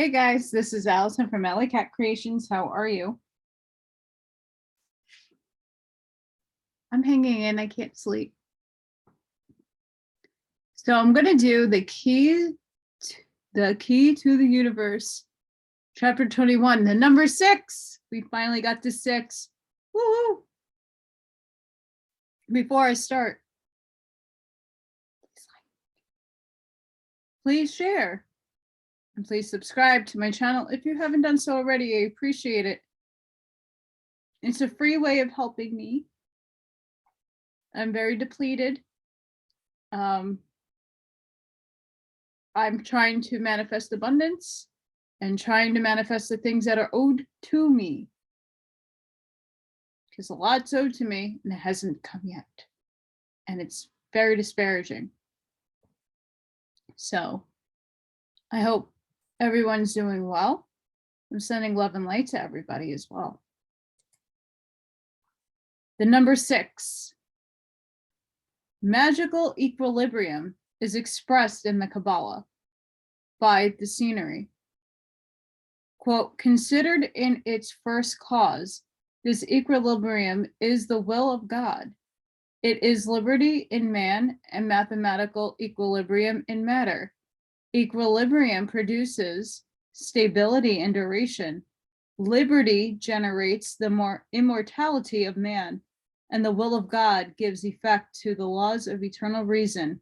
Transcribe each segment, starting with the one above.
Hey guys, this is Allison from Allykatkreations. How are you? I'm hanging in, I can't sleep. So I'm gonna do the key to the universe, chapter 21, the number 6. We finally got to 6. Woohoo! Before I start, please share and please subscribe to my channel if you haven't done so already. I appreciate it. It's a free way of helping me. I'm very depleted. I'm trying to manifest abundance and trying to manifest the things that are owed to me. Because a lot's owed to me and it hasn't come yet. And it's very disparaging. So I hope everyone's doing well. I'm sending love and light to everybody as well. The number 6. Magical equilibrium is expressed in the Kabbalah by the scenery. Quote, considered in its first cause, this equilibrium is the will of God. It is liberty in man and mathematical equilibrium in matter. Equilibrium produces stability and duration. Liberty generates the more immortality of man, and the will of God gives effect to the laws of eternal reason.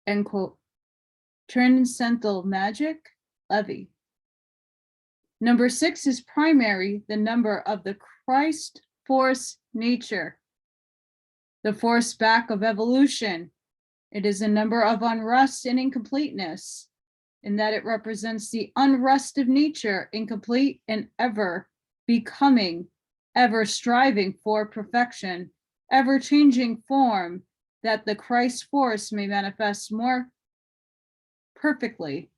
End quote. Transcendental magic, Levy. Number 6 is primary, the number of the Christ force nature, the force back of evolution. It is a number of unrest and incompleteness, in that it represents the unrest of nature, incomplete and ever becoming, ever striving for perfection, ever changing form, that the Christ force may manifest more perfectly.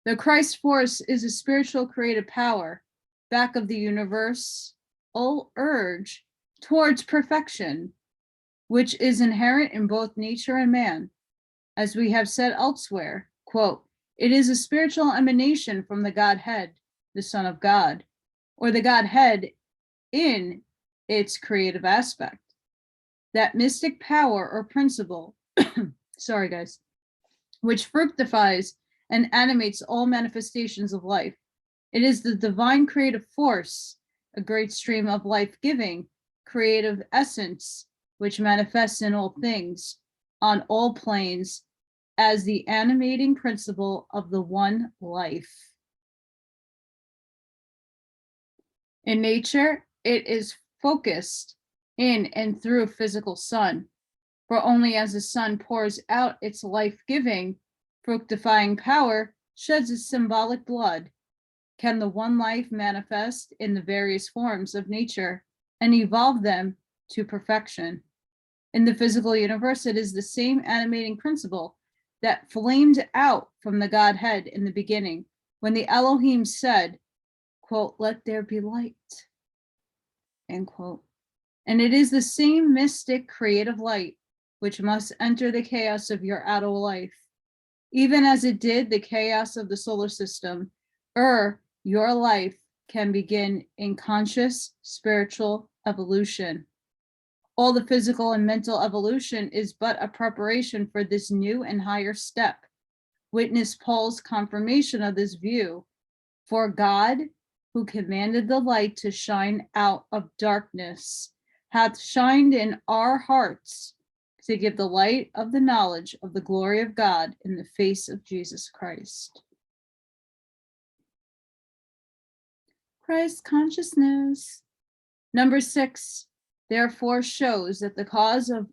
The Christ force is a spiritual creative power, back of the universal urge towards perfection, which is inherent in both nature and man. As we have said elsewhere, quote, it is a spiritual emanation from the Godhead, the Son of God, or the Godhead in its creative aspect. That mystic power or principle, sorry guys, which fructifies and animates all manifestations of life. It is the divine creative force, a great stream of life-giving, creative essence, which manifests in all things, on all planes, as the animating principle of the one life. In nature, it is focused in and through physical sun, for only as the sun pours out its life-giving, fructifying power, sheds its symbolic blood, can the one life manifest in the various forms of nature and evolve them to perfection. In the physical universe, it is the same animating principle that flamed out from the Godhead in the beginning, when the Elohim said, quote, let there be light, end quote. And it is the same mystic creative light which must enter the chaos of your outer life, even as it did the chaos of the solar system, your life can begin in conscious spiritual evolution. All the physical and mental evolution is but a preparation for this new and higher step. Witness Paul's confirmation of this view. For God, who commanded the light to shine out of darkness, hath shined in our hearts to give the light of the knowledge of the glory of God in the face of Jesus Christ. Christ consciousness. Number 6, therefore, shows that the cause of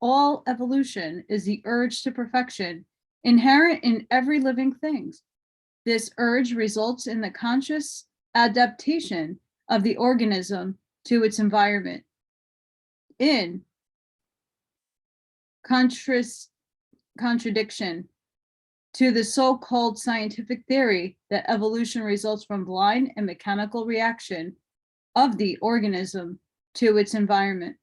all evolution is the urge to perfection, inherent in every living thing. This urge results in the conscious adaptation of the organism to its environment. In contradiction to the so-called scientific theory that evolution results from blind and mechanical reaction of the organism to its environment.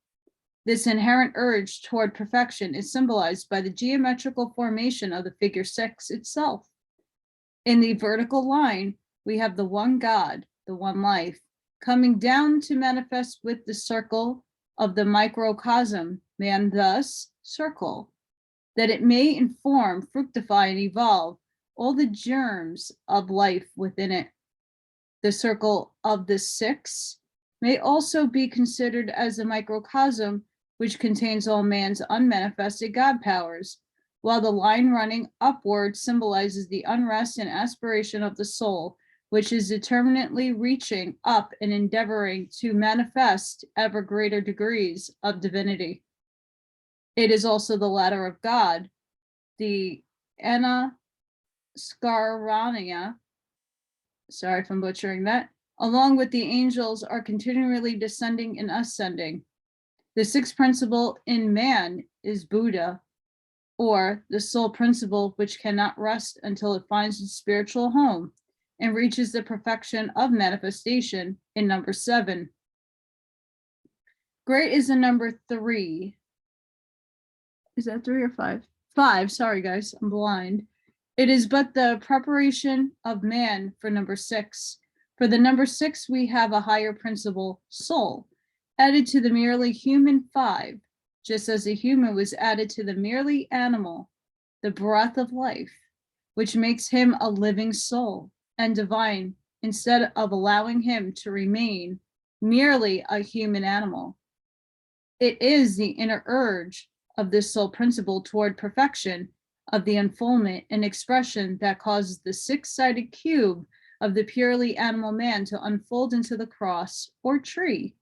This inherent urge toward perfection is symbolized by the geometrical formation of the figure 6 itself. In the vertical line, we have the one God, the one life, coming down to manifest with the circle of the microcosm, man thus circle, that it may inform, fructify, and evolve all the germs of life within it. The circle of the six may also be considered as a microcosm which contains all man's unmanifested God powers, while the line running upward symbolizes the unrest and aspiration of the soul, which is determinately reaching up and endeavoring to manifest ever greater degrees of divinity. It is also the ladder of God, the Anaskarania, sorry if I'm butchering that, along with the angels, are continually descending and ascending. The sixth principle in man is Buddha, or the soul principle, which cannot rest until it finds its spiritual home and reaches the perfection of manifestation in number 7. Great is the number 3. Is that 3 or 5? 5, sorry guys, I'm blind. It is but the preparation of man for number 6. For the number 6, we have a higher principle, soul, added to the merely human 5, just as the human was added to the merely animal, the breath of life, which makes him a living soul and divine, instead of allowing him to remain merely a human animal. It is the inner urge of this soul principle toward perfection of the unfoldment and expression that causes the six-sided cube of the purely animal man to unfold into the cross or tree,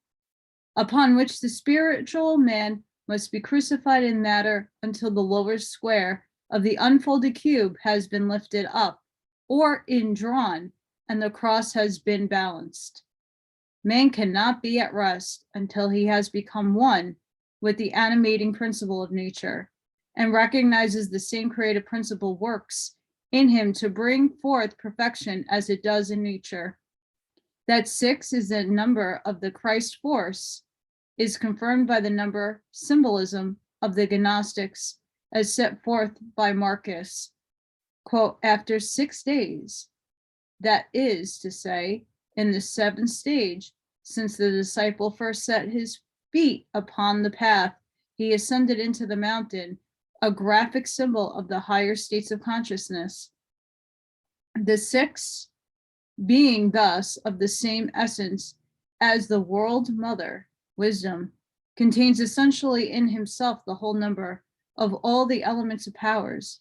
upon which the spiritual man must be crucified in matter until the lower square of the unfolded cube has been lifted up or indrawn and the cross has been balanced. Man cannot be at rest until he has become one with the animating principle of nature and recognizes the same creative principle works in him to bring forth perfection as it does in nature. That 6 is the number of the Christ force is confirmed by the number symbolism of the Gnostics as set forth by Marcus, quote, after 6 days, that is to say, in the 7th stage, since the disciple first set his feet upon the path, he ascended into the mountain, a graphic symbol of the higher states of consciousness. The 6 being thus of the same essence as the world mother, wisdom, contains essentially in himself the whole number of all the elements of powers.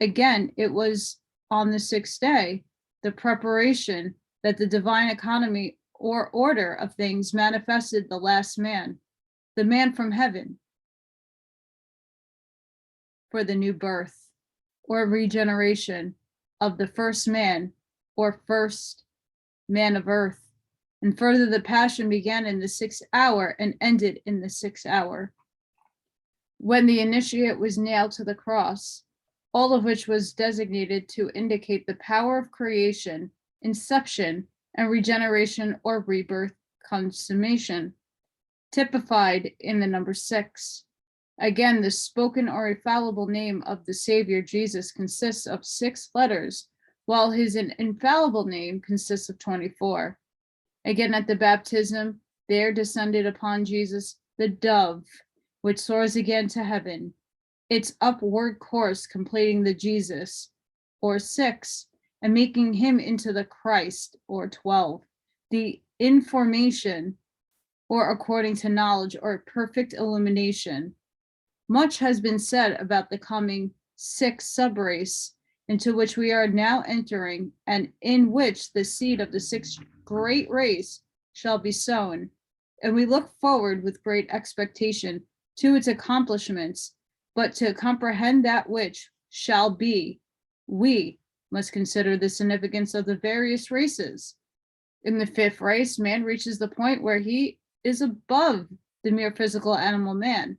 Again, it was on the 6th day, the preparation, that the divine economy or order of things manifested the last man, the man from heaven, for the new birth or regeneration of the first man or first man of earth. And further, the passion began in the 6th hour and ended in the 6th hour, when the initiate was nailed to the cross, all of which was designated to indicate the power of creation, inception, and regeneration or rebirth consummation, typified in the number 6. Again, the spoken or infallible name of the Savior Jesus consists of 6 letters, while his infallible name consists of 24. Again, at the baptism, there descended upon Jesus the dove, which soars again to heaven, its upward course completing the Jesus, or 6, and making him into the Christ, or 12, the information, or according to knowledge, or perfect illumination. Much has been said about the coming 6th subrace, into which we are now entering, and in which the seed of the 6th great race shall be sown, and we look forward with great expectation to its accomplishments. But to comprehend that which shall be, we must consider the significance of the various races. In the 5th race, man reaches the point where he is above the mere physical animal man.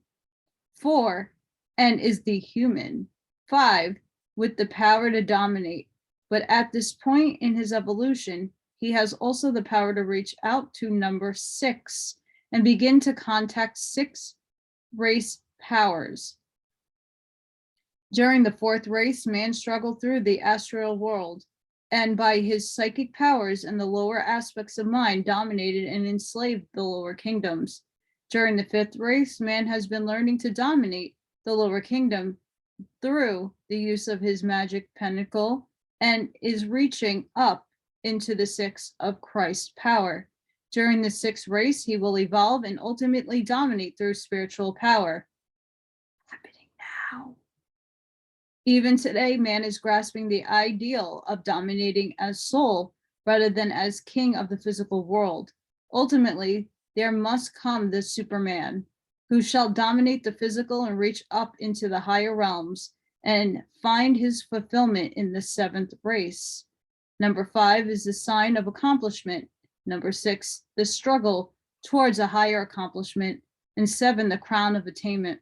4, and is the human. 5, with the power to dominate. But at this point in his evolution, he has also the power to reach out to number 6 and begin to contact 6 race powers. During the 4th race, man struggled through the astral world and by his psychic powers and the lower aspects of mind, dominated and enslaved the lower kingdoms. During the fifth race, man has been learning to dominate the lower kingdom through the use of his magic pentacle and is reaching up into the sixth of Christ's power. During the sixth race, he will evolve and ultimately dominate through spiritual power. Happening now. Even today, man is grasping the ideal of dominating as soul rather than as king of the physical world. Ultimately, there must come the Superman who shall dominate the physical and reach up into the higher realms and find his fulfillment in the seventh race. Number 5 is the sign of accomplishment. Number 6, the struggle towards a higher accomplishment. And 7, the crown of attainment.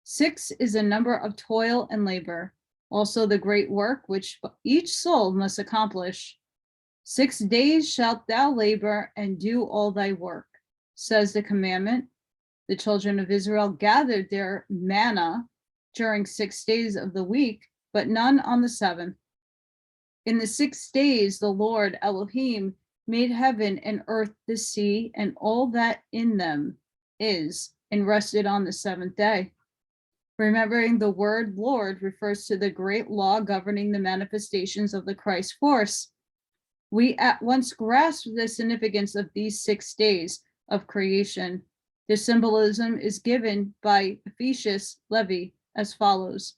6 is a number of toil and labor, also the great work which each soul must accomplish. 6 days shalt thou labor and do all thy work, says the commandment. The children of Israel gathered their manna during 6 days of the week, but none on the seventh. In the 6 days, the Lord Elohim made heaven and earth, the sea, and all that in them is, and rested on the seventh day. Remembering the word Lord refers to the great law governing the manifestations of the Christ force. We at once grasp the significance of these 6 days of creation. The symbolism is given by Ephesius Levi as follows.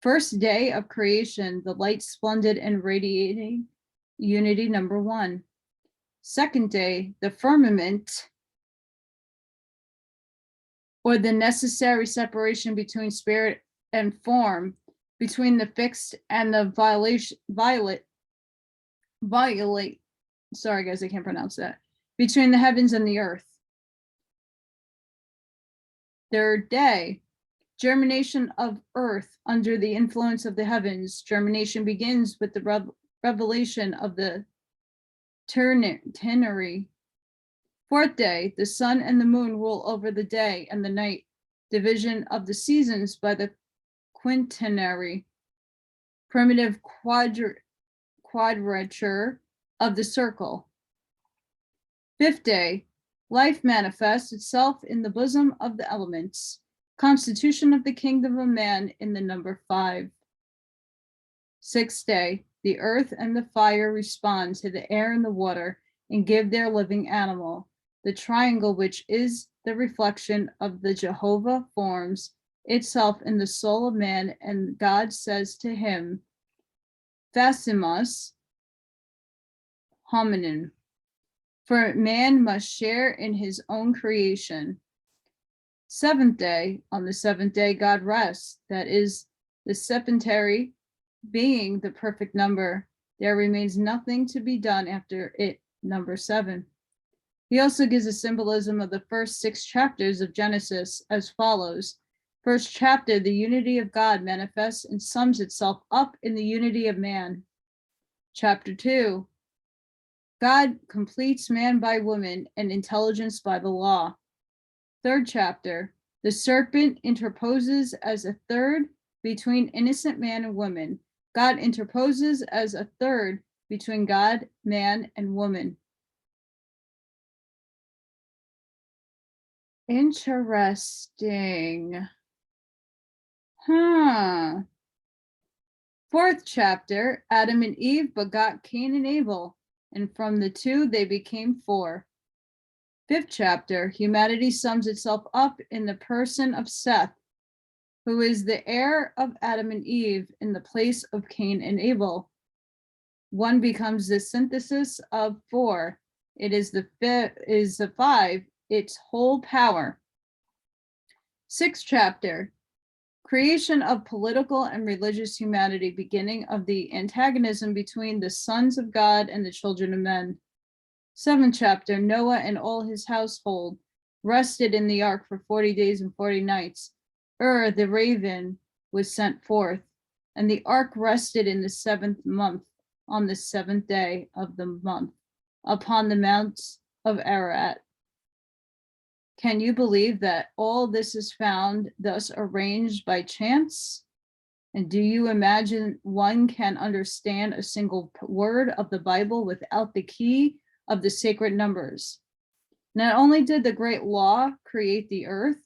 First day of creation, the light splendid and radiating, unity number 1. Second day, the firmament, or the necessary separation between spirit and form, between the fixed and the sorry guys, I can't pronounce that, between the heavens and the earth. Third day, germination of earth under the influence of the heavens. Germination begins with the revelation of the ternary. Fourth day, the sun and the moon rule over the day and the night. Division of the seasons by the quintenary. Primitive quadrature of the circle. Fifth day, life manifests itself in the bosom of the elements. Constitution of the kingdom of man in the number 5. Sixth day, the earth and the fire respond to the air and the water and give their living animal. The triangle, which is the reflection of the Jehovah, forms itself in the soul of man, and God says to him, Facimus hominin, for man must share in his own creation. Seventh day, on the seventh day, God rests. That is the septenary, being the perfect number. There remains nothing to be done after it, number 7. He also gives a symbolism of the first 6 chapters of Genesis as follows. First chapter, the unity of God manifests and sums itself up in the unity of man. Chapter 2, God completes man by woman and intelligence by the law. Third chapter, the serpent interposes as a third between innocent man and woman. God interposes as a third between God, man, and woman. Interesting. Fourth chapter, Adam and Eve begot Cain and Abel, and from the 2 they became 4. Fifth chapter, humanity sums itself up in the person of Seth, who is the heir of Adam and Eve in the place of Cain and Abel. 1 becomes the synthesis of 4. It is the 5, its whole power. Sixth chapter, creation of political and religious humanity, beginning of the antagonism between the sons of God and the children of men. 7th chapter, Noah and all his household rested in the ark for 40 days and 40 nights. The raven was sent forth, and the ark rested in the 7th month, on the 7th day of the month, upon the mounts of Ararat. Can you believe that all this is found thus arranged by chance? And do you imagine one can understand a single word of the Bible without the key of the sacred numbers? Not only did the great law create the earth,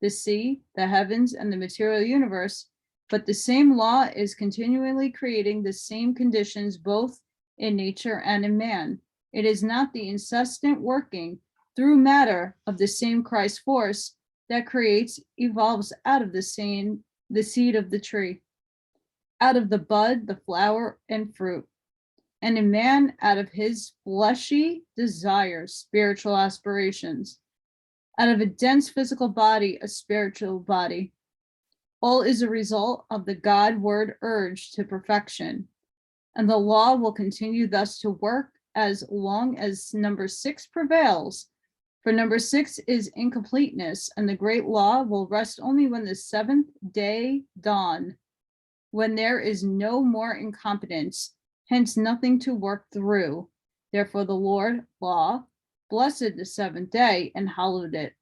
the sea, the heavens, and the material universe, but the same law is continually creating the same conditions both in nature and in man. It is not the incessant working through matter of the same Christ force that creates, evolves out of the seed of the tree, out of the bud, the flower, and fruit, and in man out of his fleshy desires, spiritual aspirations, out of a dense physical body, a spiritual body. All is a result of the God word urge to perfection, and the law will continue thus to work as long as number 6 prevails. For number 6 is incompleteness, and the great law will rest only when the 7th day dawn, when there is no more incompetence, hence nothing to work through. Therefore the Lord, law, blessed the 7th day and hallowed it.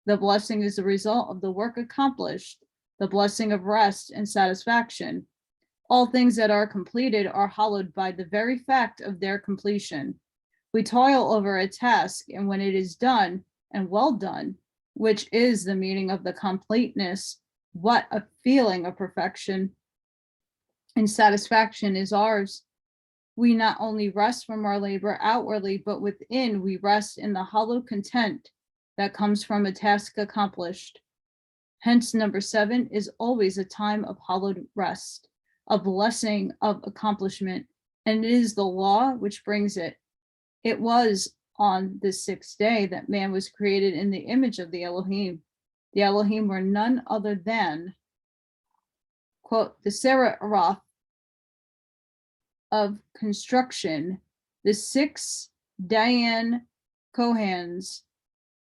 The blessing is the result of the work accomplished, the blessing of rest and satisfaction. All things that are completed are hallowed by the very fact of their completion. We toil over a task, and when it is done, and well done, which is the meaning of the completeness, what a feeling of perfection and satisfaction is ours. We not only rest from our labor outwardly, but within we rest in the hollow content that comes from a task accomplished. Hence, number 7 is always a time of hallowed rest, a blessing of accomplishment, and it is the law which brings it. It was on the 6th day that man was created in the image of the Elohim. The Elohim were none other than, quote, the Seraphim of construction, the 6 Dayan Kohans,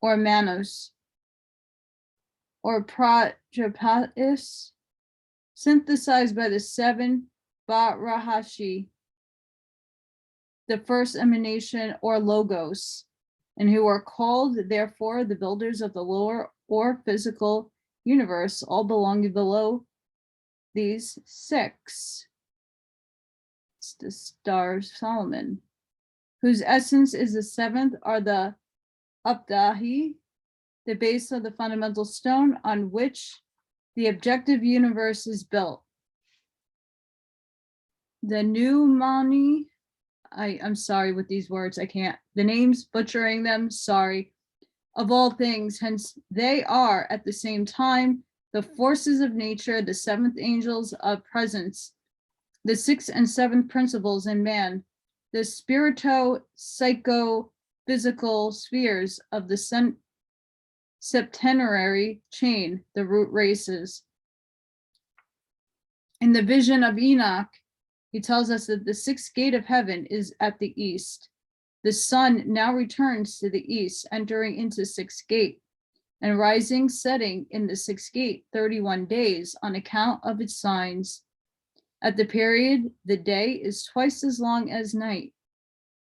or Manos, or Prajapatis, synthesized by the 7 Barahashi, the first emanation or logos, and who are called, therefore, the builders of the lower or physical universe, all belonging below these 6. It's the stars Solomon, whose essence is the 7th, are the Abdahi, the base of the fundamental stone on which the objective universe is built. The Numani, I'm sorry with these words, I can't, the names, butchering them, sorry, of all things, hence they are at the same time the forces of nature, the 7th angels of presence, the 6th and 7th principles in man, the spirito-psycho-physical spheres of the septenary chain, the root races. In the vision of Enoch, he tells us that the 6th gate of heaven is at the east. The sun now returns to the east, entering into 6th gate, and rising, setting in the 6th gate 31 days on account of its signs. At the period, the day is twice as long as night.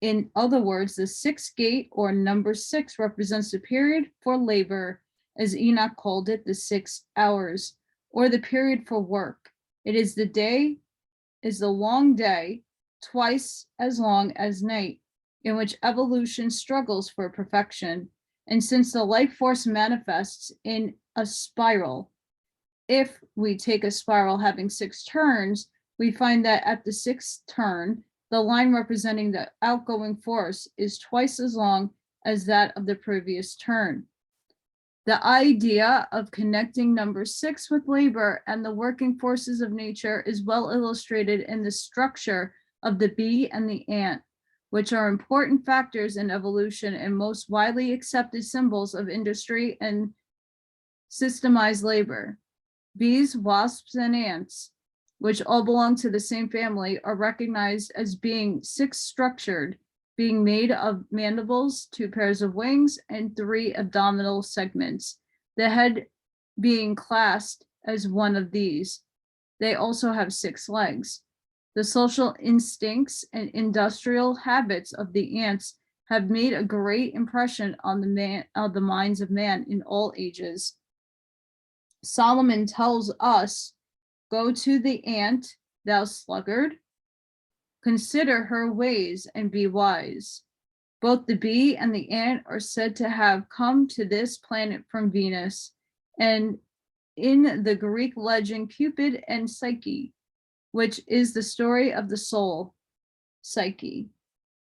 In other words, the 6th gate, or number 6, represents the period for labor, as Enoch called it, the 6 hours, or the period for work. It is the day, is the long day, twice as long as night, in which evolution struggles for perfection. And since the life force manifests in a spiral, if we take a spiral having 6 turns, we find that at the 6th turn, the line representing the outgoing force is twice as long as that of the previous turn. The idea of connecting number 6 with labor and the working forces of nature is well illustrated in the structure of the bee and the ant, which are important factors in evolution and most widely accepted symbols of industry and systemized labor. Bees, wasps, and ants, which all belong to the same family, are recognized as being 6 structured, being made of mandibles, 2 pairs of wings, and 3 abdominal segments, the head being classed as one of these. They also have 6 legs. The social instincts and industrial habits of the ants have made a great impression on the minds of man in all ages. Solomon tells us Go to the ant, thou sluggard. Consider her ways and be wise. Both the bee and the ant are said to have come to this planet from Venus, and in the Greek legend, Cupid and Psyche, which is the story of the soul, Psyche,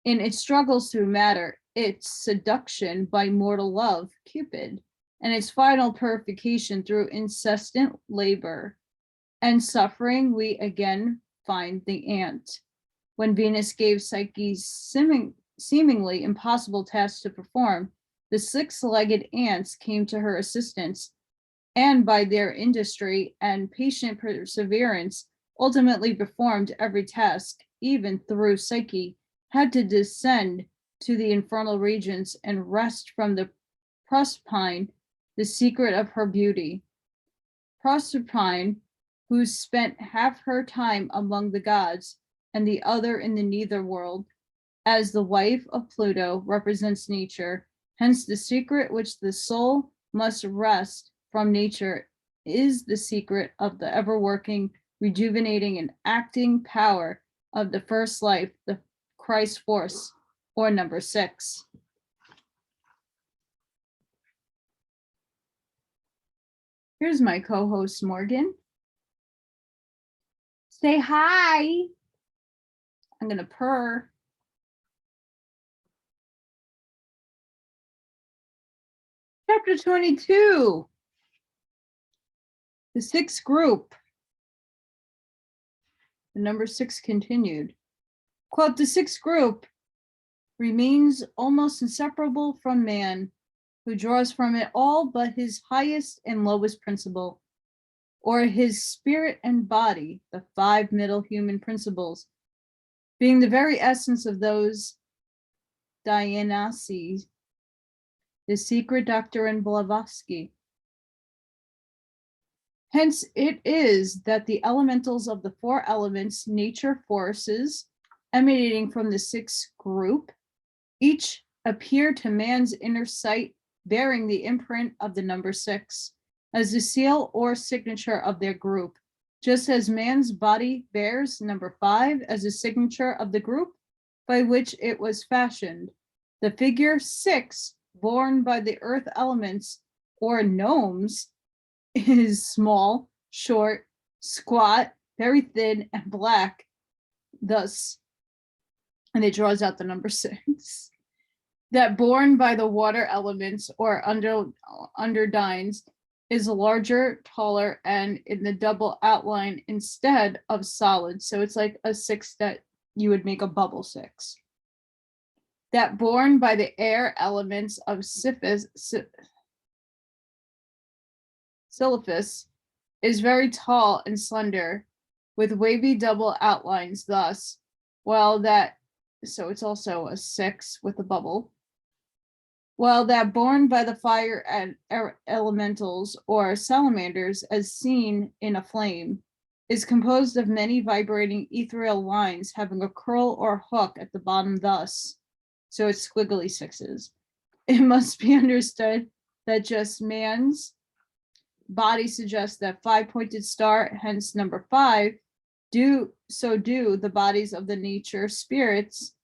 in its struggles through matter, its seduction by mortal love, Cupid, and its final purification through incessant labor and suffering, we again find the ant. When Venus gave Psyche's seemingly impossible task to perform, the six-legged ants came to her assistance, and by their industry and patient perseverance, ultimately performed every task, even through Psyche had to descend to the infernal regions and wrest from the Proserpine the secret of her beauty. Proserpine, who spent half her time among the gods and the other in the netherworld, as the wife of Pluto, represents nature. Hence, the secret which the soul must wrest from nature is the secret of the ever-working, rejuvenating, and acting power of the first life, the Christ force, or number 6. Here's my co-host, Morgan. Say hi. I'm gonna purr. Chapter 22. The sixth group. The number 6 continued. Quote, the sixth group remains almost inseparable from man, who draws from it all but his highest and lowest principle, or his spirit and body, the 5 middle human principles, being the very essence of those Dionysi, the secret doctrine Blavatsky. Hence it is that the elementals of the 4 elements, nature forces, emanating from the sixth group, each appear to man's inner sight bearing the imprint of the number 6 as the seal or signature of their group, just as man's body bears number 5 as a signature of the group by which it was fashioned. The figure 6, borne by the earth elements or gnomes, is small, short, squat, very thin, and black. Thus, and it draws out the number 6. That borne by the water elements or underdines is larger, taller, and in the double outline instead of solid. So it's like a 6 that you would make a bubble 6. That borne by the air elements of Sisyphus is very tall and slender, with wavy double outlines thus, while that, so it's also a 6 with a bubble, while that borne by the fire and elementals or salamanders, as seen in a flame, is composed of many vibrating ethereal lines having a curl or hook at the bottom thus, so it's squiggly 6s. It must be understood that just man's body suggests that 5-pointed star, hence number 5, do the bodies of the nature spirits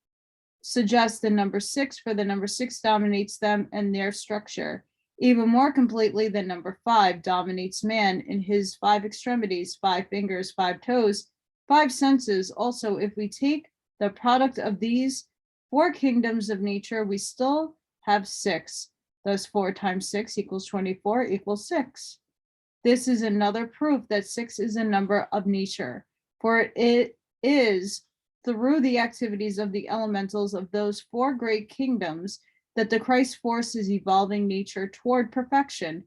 suggest the number 6, for the number 6 dominates them and their structure. Even more completely, the number 5 dominates man in his 5 extremities, 5 fingers, 5 toes, 5 senses. Also, if we take the product of these 4 kingdoms of nature, we still have 6. Thus 4 times 6 equals 24 equals 6. This is another proof that 6 is a number of nature, for it is through the activities of the elementals of those 4 great kingdoms that the Christ force is evolving nature toward perfection.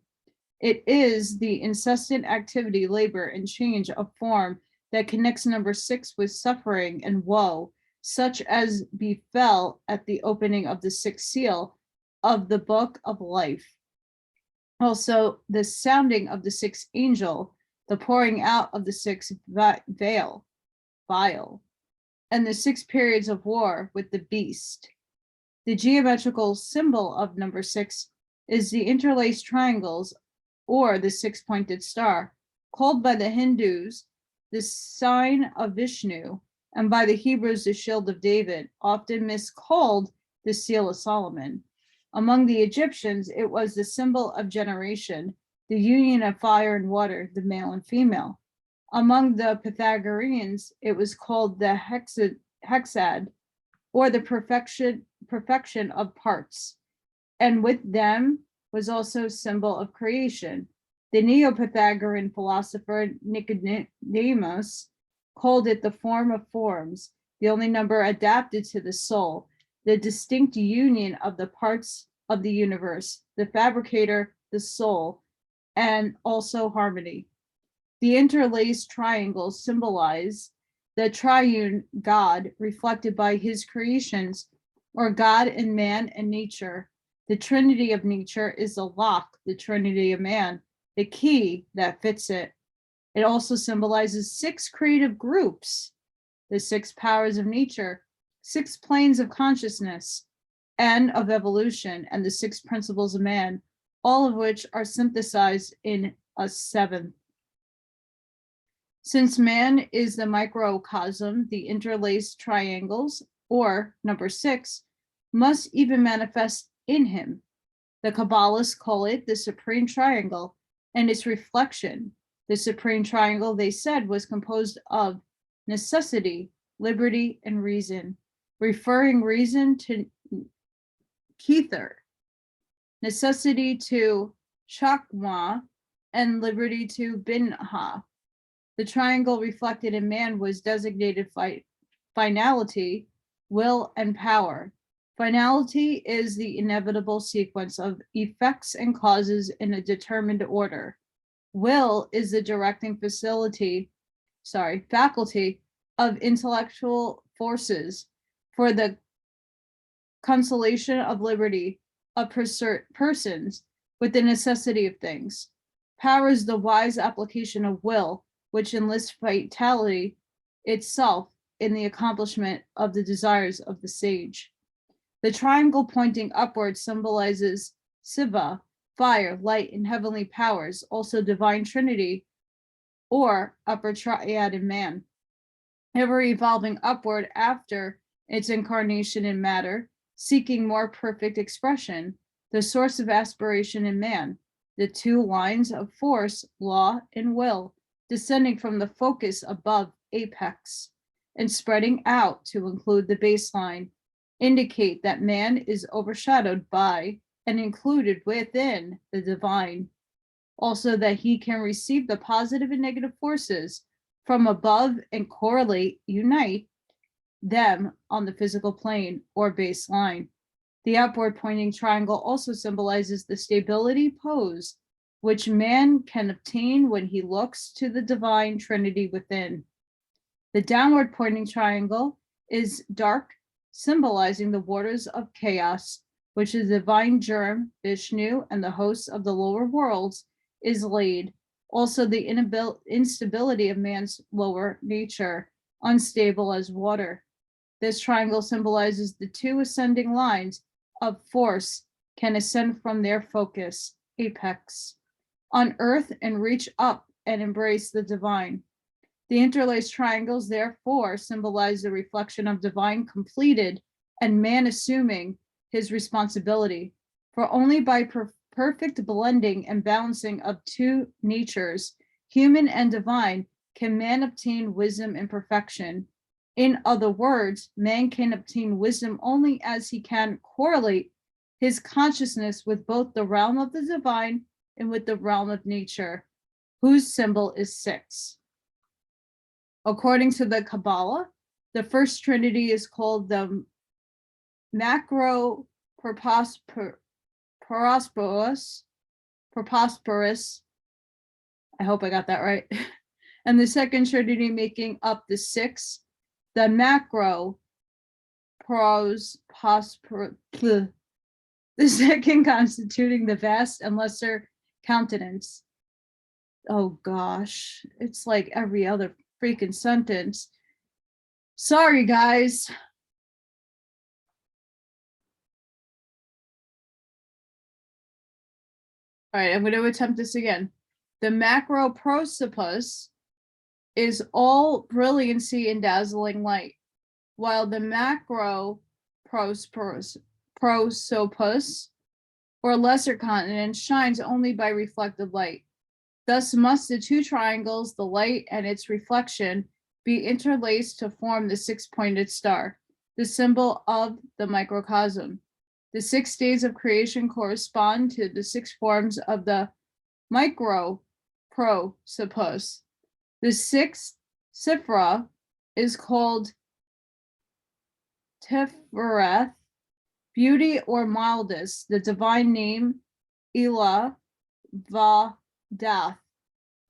It is the incessant activity, labor, and change of form that connects number 6 with suffering and woe, such as befell at the opening of the 6th seal of the book of life. Also, the sounding of the 6th angel, the pouring out of the 6th vial, and the 6 periods of war with the beast. The geometrical symbol of number 6 is the interlaced triangles, or the 6-pointed star, called by the Hindus the sign of Vishnu, and by the Hebrews, the shield of David, often miscalled the seal of Solomon. Among the Egyptians, it was the symbol of generation, the union of fire and water, the male and female. Among the Pythagoreans, it was called the hexad, or the perfection of parts. And with them was also a symbol of creation. The Neo-Pythagorean philosopher Nicodemus called it the form of forms, the only number adapted to the soul, the distinct union of the parts of the universe, the fabricator, the soul, and also harmony. The interlaced triangles symbolize the triune God reflected by his creations, or God and man and nature. The trinity of nature is the lock, the trinity of man, the key that fits it. It also symbolizes 6 creative groups, the 6 powers of nature, 6 planes of consciousness and of evolution, and the 6 principles of man, all of which are synthesized in a 7th. Since man is the microcosm, the interlaced triangles, or number 6, must even manifest in him. The Kabbalists call it the supreme triangle and its reflection. The supreme triangle, they said, was composed of necessity, liberty, and reason, referring reason to Kether, necessity to Chakma, and liberty to Binha. The triangle reflected in man was designated finality, will, and power. Finality is the inevitable sequence of effects and causes in a determined order. Will is the directing faculty of intellectual forces for the consolation of liberty of persons with the necessity of things. Power is the wise application of will, which enlists vitality itself in the accomplishment of the desires of the sage. The triangle pointing upward symbolizes Siva, fire, light, and heavenly powers, also divine trinity, or upper triad in man, ever evolving upward after its incarnation in matter, seeking more perfect expression, the source of aspiration in man, the 2 lines of force, law, and will, descending from the focus above apex and spreading out to include the baseline, indicate that man is overshadowed by and included within the divine. Also, that he can receive the positive and negative forces from above and unite them on the physical plane or baseline. The upward pointing triangle also symbolizes the stability pose, which man can obtain when he looks to the divine trinity within. The downward pointing triangle is dark, symbolizing the waters of chaos, which is the divine germ, Vishnu, and the hosts of the lower worlds is laid. Also, the instability of man's lower nature, unstable as water. This triangle symbolizes the 2 ascending lines of force can ascend from their focus, apex, on earth and reach up and embrace the divine. The interlaced triangles, therefore, symbolize the reflection of divine completed and man assuming his responsibility. For only by perfect blending and balancing of 2 natures, human and divine, can man obtain wisdom and perfection. In other words, man can obtain wisdom only as he can correlate his consciousness with both the realm of the divine and with the realm of nature, whose symbol is 6. According to the Kabbalah, the first trinity is called the macro prosperous. I hope I got that right. And the second trinity making up the 6, the macro the second constituting the vast and lesser countenance. Oh gosh, it's like every other freaking sentence. Sorry, guys. All right, I'm going to attempt this again. The macro prosopus, is all brilliancy and dazzling light, while the macro prosopus, or lesser continent, shines only by reflected light. Thus must the two triangles, the light and its reflection, be interlaced to form the six-pointed star, the symbol of the microcosm. The 6 days of creation correspond to the 6 forms of the micro prosopus. The 6th Sifra is called Tifereth, beauty or mildest, the divine name Elah Vadath,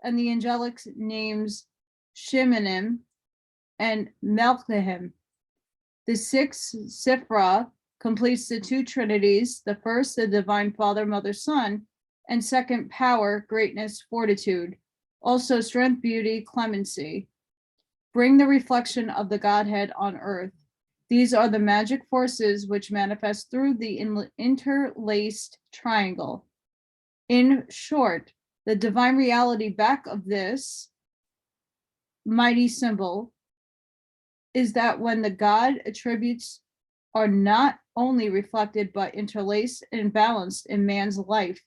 and the angelic names Shimonim and Melchihim. The 6th Sifra completes the 2 trinities, the first, the divine Father, Mother, Son, and second, power, greatness, fortitude, also strength, beauty, clemency. Bring the reflection of the Godhead on earth. These are the magic forces which manifest through the interlaced triangle. In short, the divine reality back of this mighty symbol is that when the God attributes are not only reflected but interlaced and balanced in man's life,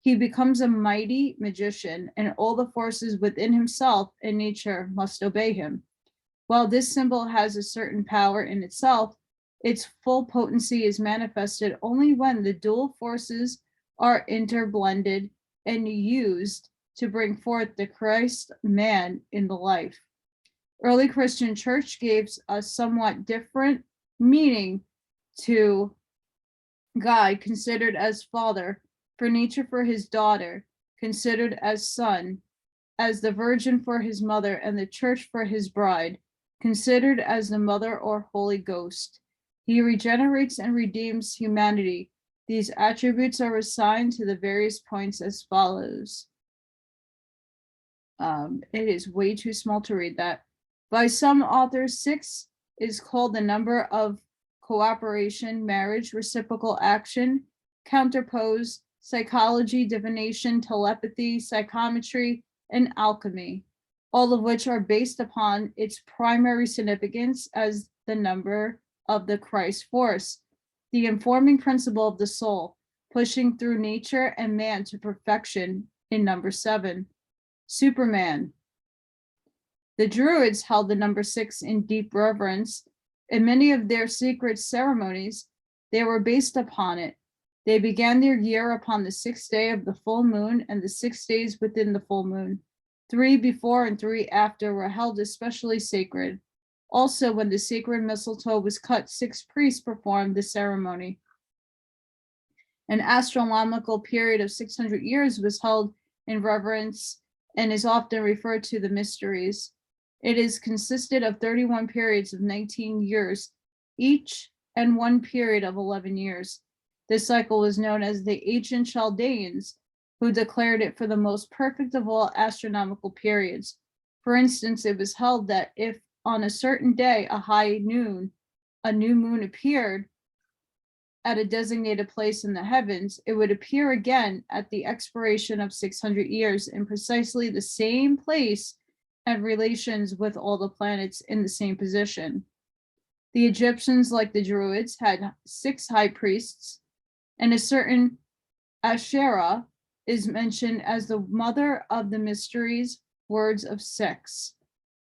he becomes a mighty magician, and all the forces within himself and nature must obey him. While this symbol has a certain power in itself, its full potency is manifested only when the dual forces are interblended and used to bring forth the Christ man in the life. Early Christian church gave a somewhat different meaning to God, considered as father, for nature for his daughter, considered as son, as the virgin for his mother, and the church for his bride, considered as the mother or Holy Ghost. He regenerates and redeems humanity. These attributes are assigned to the various points as follows. It is way too small to read that. By some authors, 6 is called the number of cooperation, marriage, reciprocal action, counterpose, psychology, divination, telepathy, psychometry, and alchemy, all of which are based upon its primary significance as the number of the Christ force, the informing principle of the soul, pushing through nature and man to perfection in number 7. Superman. The Druids held the number 6 in deep reverence. In many of their secret ceremonies, they were based upon it. They began their year upon the 6th day of the full moon and the 6 days within the full moon. 3 before and 3 after were held especially sacred. Also, when the sacred mistletoe was cut, 6 priests performed the ceremony. An astronomical period of 600 years was held in reverence and is often referred to the mysteries. It is consisted of 31 periods of 19 years, each, and 1 period of 11 years. This cycle was known as the ancient Chaldeans, who declared it for the most perfect of all astronomical periods. For instance, it was held that if on a certain day, a high noon, a new moon appeared at a designated place in the heavens, it would appear again at the expiration of 600 years in precisely the same place and relations with all the planets in the same position. The Egyptians, like the Druids, had 6 high priests, and a certain Asherah is mentioned as the mother of the mysteries, words of 6.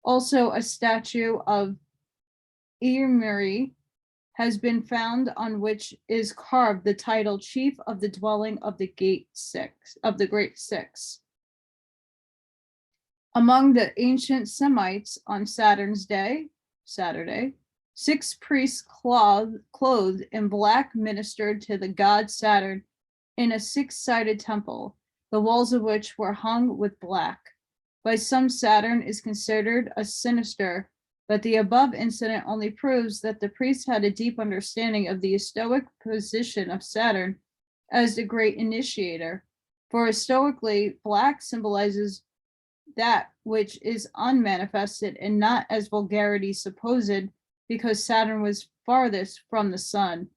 Also, a statue of Eimeri has been found on which is carved the title Chief of the Dwelling of the Great Six. Among the ancient Semites on Saturn's day, Saturday, 6 priests clothed in black ministered to the god Saturn in a 6-sided temple, the walls of which were hung with black. By some, Saturn is considered a sinister, but the above incident only proves that the priest had a deep understanding of the stoic position of Saturn as the great initiator. For stoically, black symbolizes that which is unmanifested and not as vulgarity supposed, because Saturn was farthest from the sun,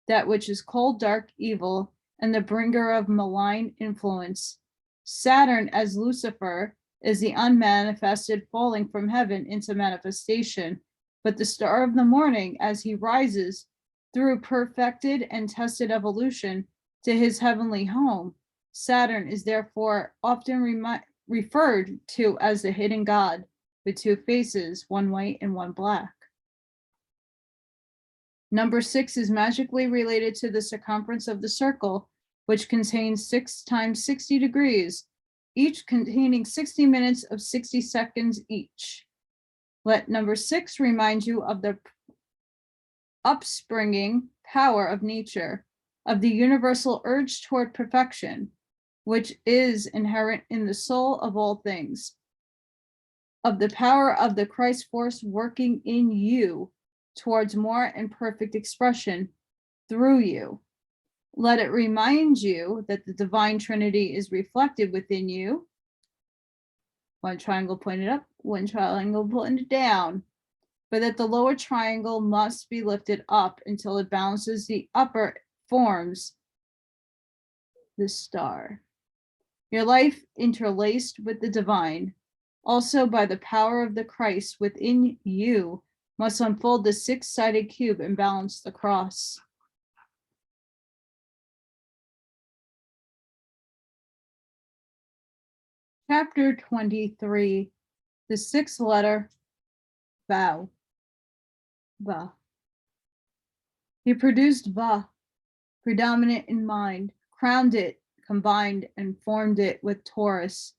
that which is cold, dark, evil, and the bringer of malign influence. Saturn, as Lucifer, is the unmanifested falling from heaven into manifestation, but the star of the morning, as he rises through perfected and tested evolution to his heavenly home. Saturn is therefore often referred to as the hidden god with two faces, one white and one black. Number 6 is magically related to the circumference of the circle, which contains 6 times 60 degrees, each containing 60 minutes of 60 seconds each. Let number 6 remind you of the upspringing power of nature, of the universal urge toward perfection, which is inherent in the soul of all things, of the power of the Christ force working in you towards more and perfect expression through you. Let it remind you that the divine Trinity is reflected within you. One triangle pointed up, one triangle pointed down, but that the lower triangle must be lifted up until it balances the upper, forms the star. Your life interlaced with the divine, also by the power of the Christ within you, must unfold the 6-sided cube and balance the cross. Chapter 23, the 6th letter, Vow. Va. He produced Va, predominant in mind, crowned it, combined, and formed it with Taurus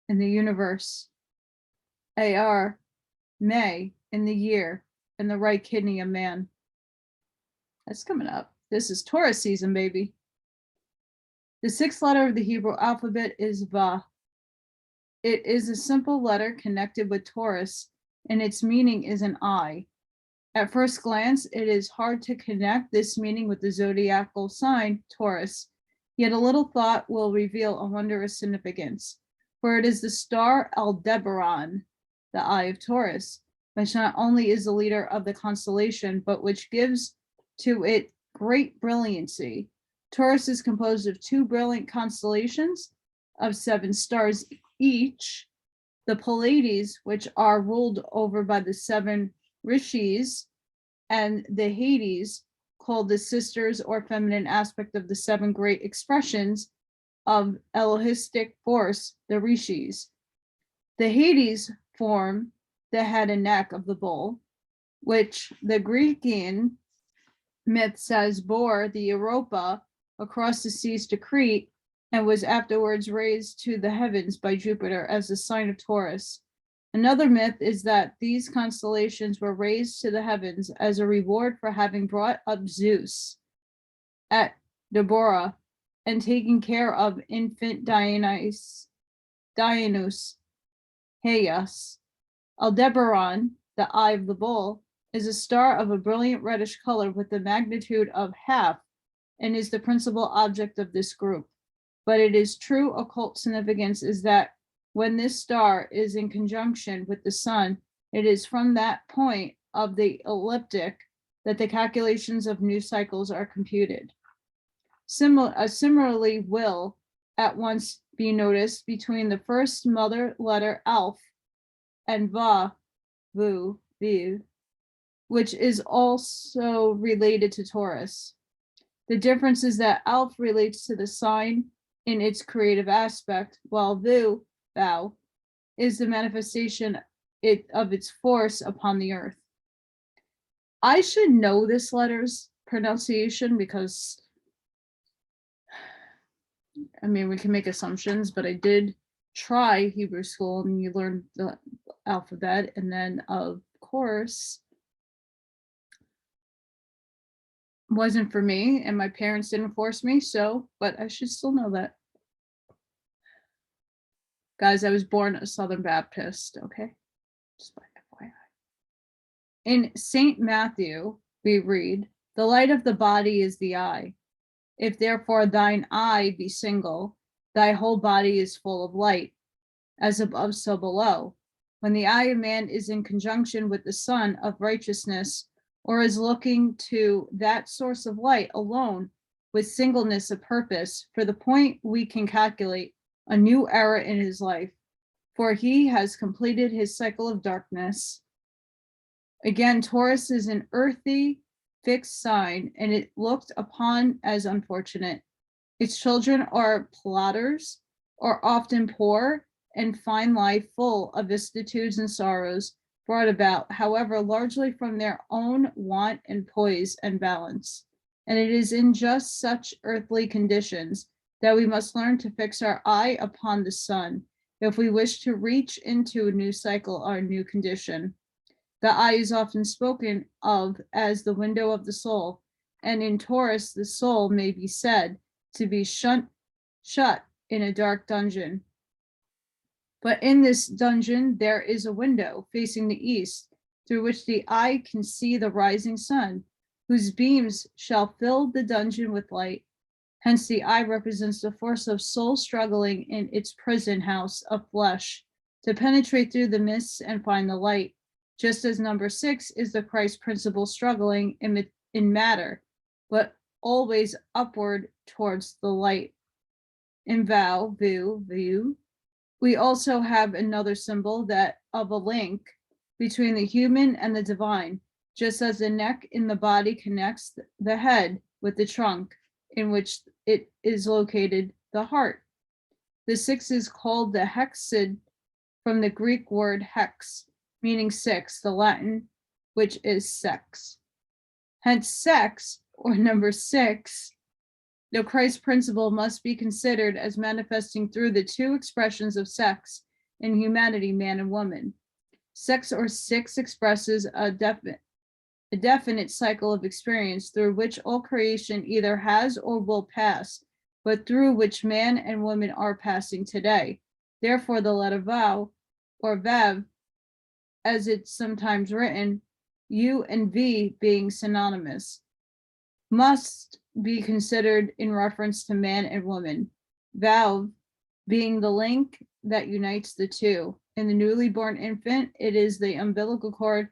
in the universe. Ar, May, in the year, and the right kidney of man. That's coming up. This is Taurus season, baby. The 6th letter of the Hebrew alphabet is Va. It is a simple letter connected with Taurus, and its meaning is an eye. At first glance, it is hard to connect this meaning with the zodiacal sign, Taurus, yet a little thought will reveal a wondrous significance, for it is the star Aldebaran, the eye of Taurus, which not only is the leader of the constellation, but which gives to it great brilliancy. Taurus is composed of 2 brilliant constellations of 7 stars each, the Pleiades, which are ruled over by the 7 Rishis, and the Hades, called the sisters or feminine aspect of the 7 great expressions of Elohistic force, the Rishis. The Hades form the head and neck of the bull, which the Grecian myth says bore the Europa across the seas to Crete and was afterwards raised to the heavens by Jupiter as a sign of Taurus. Another myth is that these constellations were raised to the heavens as a reward for having brought up Zeus at Deborah and taking care of infant Dionys Haius. Aldebaran, the eye of the bull, is a star of a brilliant reddish color with the magnitude of half and is the principal object of this group. But it is true occult significance is that when this star is in conjunction with the sun, it is from that point of the ecliptic that the calculations of new cycles are computed. Similarly will at once be noticed between the first mother letter Alf and Va, Vu, Viv, which is also related to Taurus. The difference is that Alf relates to the sign in its creative aspect, while Vu, Thou, is the manifestation of its force upon the earth. I should know this letter's pronunciation because, I mean, we can make assumptions, but I did try Hebrew school and you learn the alphabet, and then of course wasn't for me and my parents didn't force me, so, but I should still know that. Guys, I was born a Southern Baptist, okay? Just by FYI. In St. Matthew, we read, "The light of the body is the eye. If therefore thine eye be single, thy whole body is full of light, as above so below. When the eye of man is in conjunction with the sun of righteousness, or is looking to that source of light alone with singleness of purpose, for the point we can calculate a new era in his life. for he has completed his cycle of darkness. Again, Taurus is an earthy, fixed sign, and it looked upon as unfortunate. Its children are plotters, are often poor, and find life full of vicissitudes and sorrows brought about, however, largely from their own want and poise and balance. And it is in just such earthly conditions that we must learn to fix our eye upon the sun if we wish to reach into a new cycle or a new condition. The eye is often spoken of as the window of the soul, and in Taurus, the soul may be said to be shut in a dark dungeon. But in this dungeon, there is a window facing the east, through which the eye can see the rising sun, whose beams shall fill the dungeon with light. Hence, the eye represents the force of soul struggling in its prison house of flesh to penetrate through the mists and find the light, just as number 6 is the Christ principle struggling in matter, but always upward towards the light. In view, we also have another symbol that of a link between the human and the divine, just as the neck in the body connects the head with the trunk in which it is located, the heart. The 6 is called the hexad from the Greek word hex, meaning 6, the Latin, which is sex. Hence, sex, or number 6, the Christ principle must be considered as manifesting through the two expressions of sex in humanity, man and woman. Sex or 6 expresses a definite cycle of experience through which all creation either has or will pass, but through which man and woman are passing today. Therefore, the letter Vav, or Vav, as it's sometimes written, U and V being synonymous, must be considered in reference to man and woman. Valve being the link that unites the two. In the newly born infant, it is the umbilical cord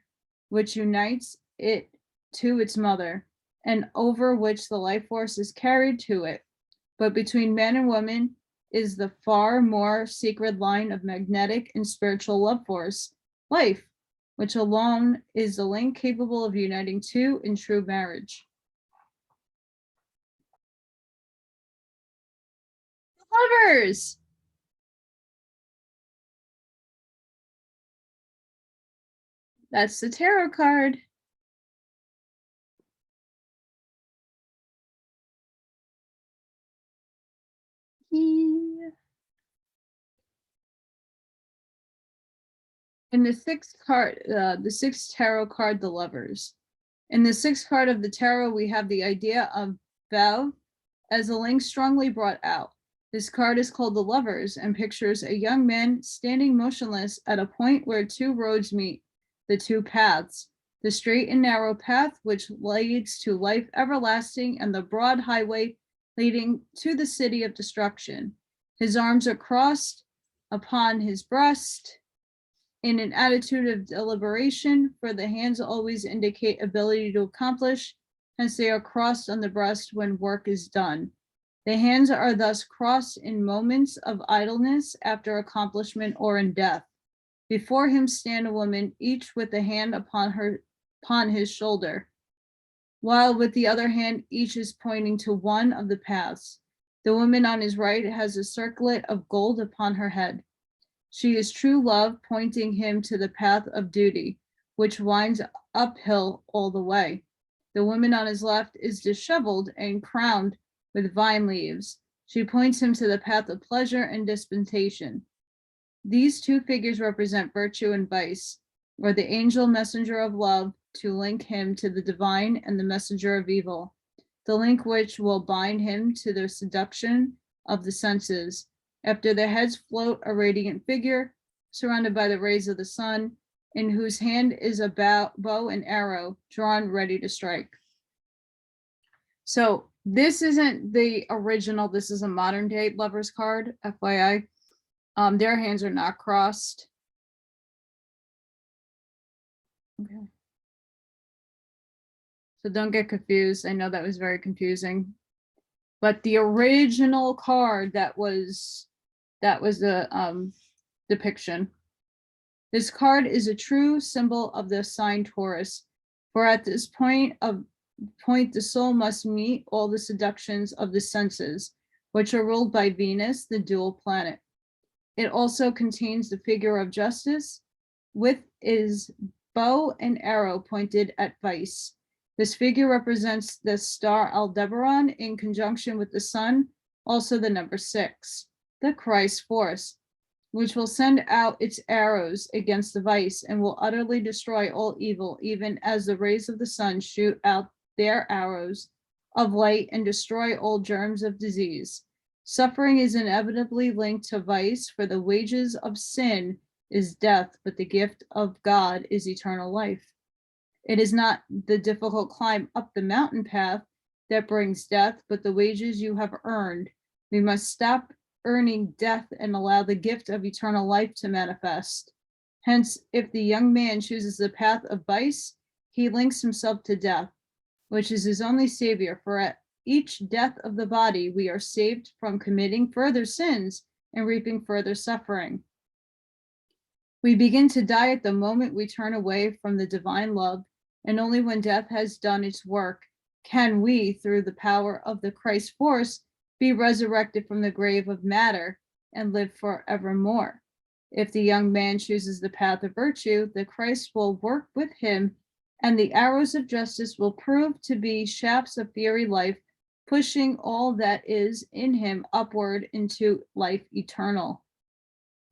which unites it to its mother, and over which the life force is carried to it. But between man and woman is the far more secret line of magnetic and spiritual love force, life, which alone is the link capable of uniting two in true marriage. Lovers! That's the tarot card. Yeah. In the 6th card, the 6th tarot card, the Lovers. In the 6th card of the tarot, we have the idea of Vav as a link strongly brought out. This card is called the Lovers and pictures a young man standing motionless at a point where two roads meet, the two paths, the straight and narrow path which leads to life everlasting and the broad highway leading to the city of destruction. His arms are crossed upon his breast in an attitude of deliberation, for the hands always indicate ability to accomplish, hence they are crossed on the breast when work is done. The hands are thus crossed in moments of idleness after accomplishment or in death. Before him stand a woman, each with a hand upon his shoulder, while with the other hand each is pointing to one of the paths. The woman on his right has a circlet of gold upon her head. She is true love, pointing him to the path of duty, which winds uphill all the way. The woman on his left is disheveled and crowned with vine leaves. She points him to the path of pleasure and dispensation. These two figures represent virtue and vice, or the angel messenger of love to link him to the divine, and the messenger of evil, the link which will bind him to the seduction of the senses. After their heads float a radiant figure surrounded by the rays of the sun, in whose hand is a bow and arrow drawn ready to strike. So this isn't the original, this is a modern day Lovers card, FYI. Their hands are not crossed. Okay. So don't get confused. I know that was very confusing. But the original card that was the depiction. This card is a true symbol of the sign Taurus, for at this point the soul must meet all the seductions of the senses, which are ruled by Venus, the dual planet. It also contains the figure of justice, with his bow and arrow pointed at vice. This figure represents the star Aldebaran in conjunction with the sun, also the number 6, the Christ force, which will send out its arrows against the vice and will utterly destroy all evil, even as the rays of the sun shoot out their arrows of light and destroy all germs of disease. Suffering is inevitably linked to vice, for the wages of sin is death, but the gift of God is eternal life. It is not the difficult climb up the mountain path that brings death, but the wages you have earned. We must stop earning death and allow the gift of eternal life to manifest. Hence, if the young man chooses the path of vice, he links himself to death, which is his only savior, for at each death of the body, we are saved from committing further sins and reaping further suffering. We begin to die at the moment we turn away from the divine love, and only when death has done its work can we, through the power of the Christ force, be resurrected from the grave of matter and live forevermore. If the young man chooses the path of virtue, the Christ will work with him, and the arrows of justice will prove to be shafts of fiery life, pushing all that is in him upward into life eternal.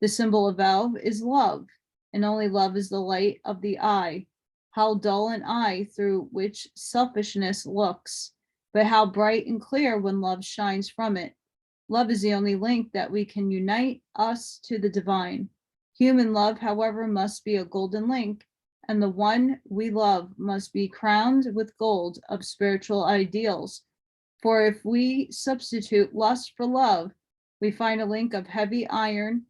The symbol of valve is love, and only love is the light of the eye. How dull an eye through which selfishness looks, but how bright and clear when love shines from it. Love is the only link that we can unite us to the divine. Human love, however, must be a golden link, and the one we love must be crowned with gold of spiritual ideals. For if we substitute lust for love, we find a link of heavy iron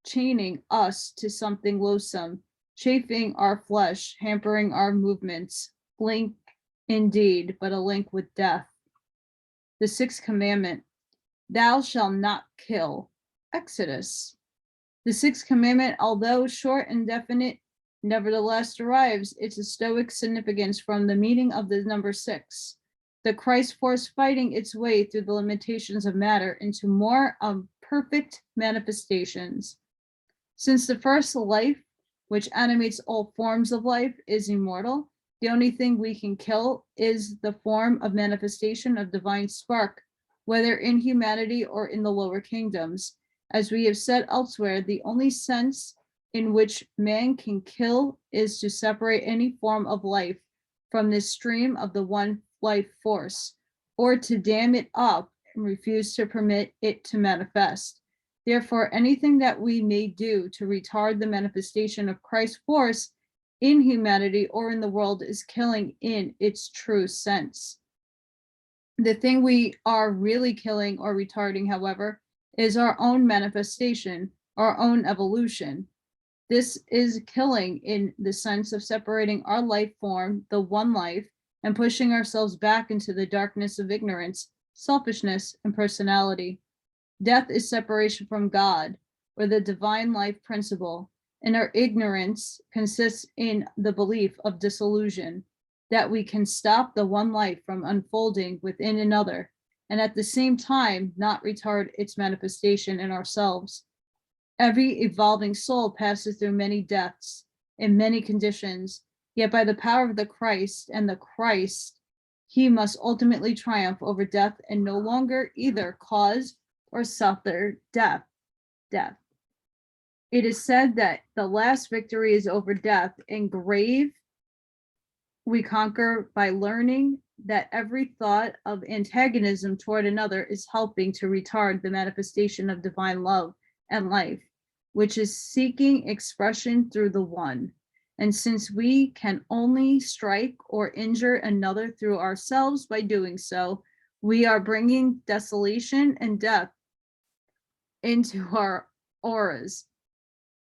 chaining us to something loathsome, chafing our flesh, hampering our movements. Link indeed, but a link with death. The 6th commandment, thou shalt not kill. Exodus. The 6th commandment, although short and definite, nevertheless derives its stoic significance from the meaning of the number 6. The Christ force fighting its way through the limitations of matter into more perfect manifestations. Since the first life, which animates all forms of life, is immortal, the only thing we can kill is the form of manifestation of divine spark, whether in humanity or in the lower kingdoms. As we have said elsewhere, the only sense in which man can kill is to separate any form of life from this stream of the one life force, or to dam it up and refuse to permit it to manifest. Therefore, anything that we may do to retard the manifestation of Christ's force in humanity or in the world is killing in its true sense. The thing we are really killing or retarding, however, is our own manifestation, our own evolution. This is killing in the sense of separating our life form, the one life, and pushing ourselves back into the darkness of ignorance, selfishness, and personality. Death is separation from God, or the divine life principle, and our ignorance consists in the belief of disillusion, that we can stop the one life from unfolding within another, and at the same time not retard its manifestation in ourselves. Every evolving soul passes through many deaths in many conditions, yet by the power of the Christ and the Christ, he must ultimately triumph over death and no longer either cause or suffer death. It is said that the last victory is over death. In grave, we conquer by learning that every thought of antagonism toward another is helping to retard the manifestation of divine love and life, which is seeking expression through the one. And since we can only strike or injure another through ourselves by doing so, we are bringing desolation and death into our auras.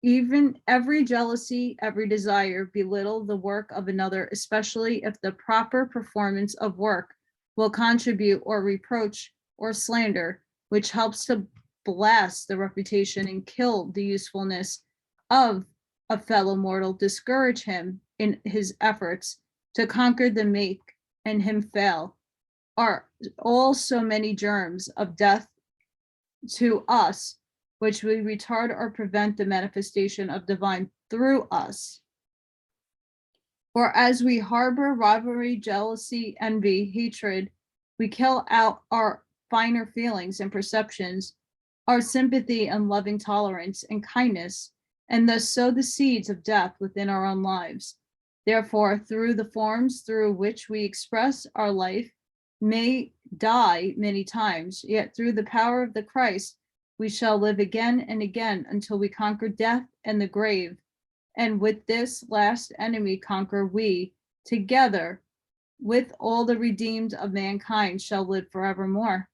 Even every jealousy, every desire belittle the work of another, especially if the proper performance of work will contribute or reproach or slander, which helps to blast the reputation and kill the usefulness of a fellow mortal, discourage him in his efforts to conquer the meek, and him fail, are all so many germs of death to us, which we retard or prevent the manifestation of divine through us. For as we harbor rivalry, jealousy, envy, hatred, we kill out our finer feelings and perceptions, our sympathy and loving tolerance and kindness, and thus sow the seeds of death within our own lives. Therefore, through the forms through which we express our life may die many times, yet through the power of the Christ, we shall live again and again until we conquer death and the grave. And with this last enemy conquer we, together with all the redeemed of mankind, shall live forevermore.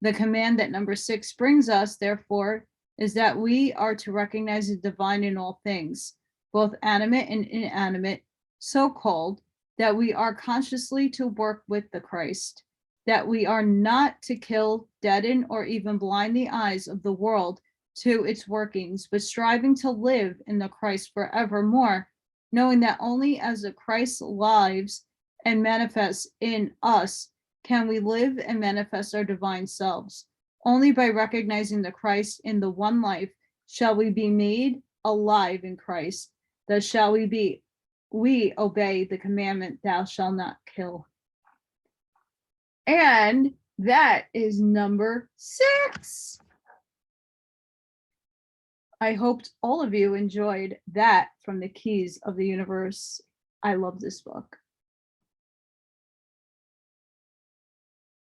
The command that number 6 brings us, therefore, is that we are to recognize the divine in all things, both animate and inanimate, so called, that we are consciously to work with the Christ, that we are not to kill, deaden, or even blind the eyes of the world to its workings, but striving to live in the Christ forevermore, knowing that only as the Christ lives and manifests in us can we live and manifest our divine selves. Only by recognizing the Christ in the one life shall we be made alive in Christ. Thus shall we obey the commandment, thou shalt not kill. And that is number 6. I hoped all of you enjoyed that from the Keys of the Universe. I love this book.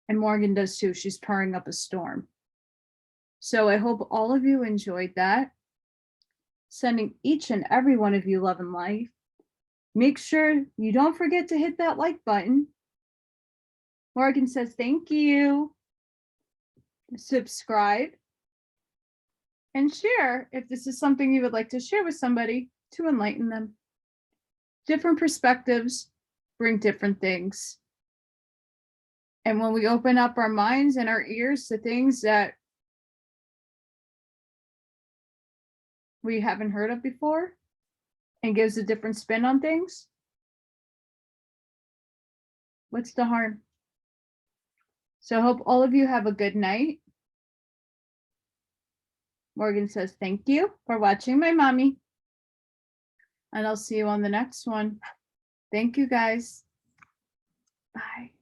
And Morgan does too. She's purring up a storm. So I hope all of you enjoyed that. Sending each and every one of you love and light. Make sure you don't forget to hit that like button. Morgan says thank you. Subscribe. And share if this is something you would like to share with somebody to enlighten them. Different perspectives bring different things. And when we open up our minds and our ears to things that we haven't heard of before and gives a different spin on things, what's the harm? So I hope all of you have a good night. Morgan says thank you for watching my mommy. And I'll see you on the next one. Thank you guys. Bye.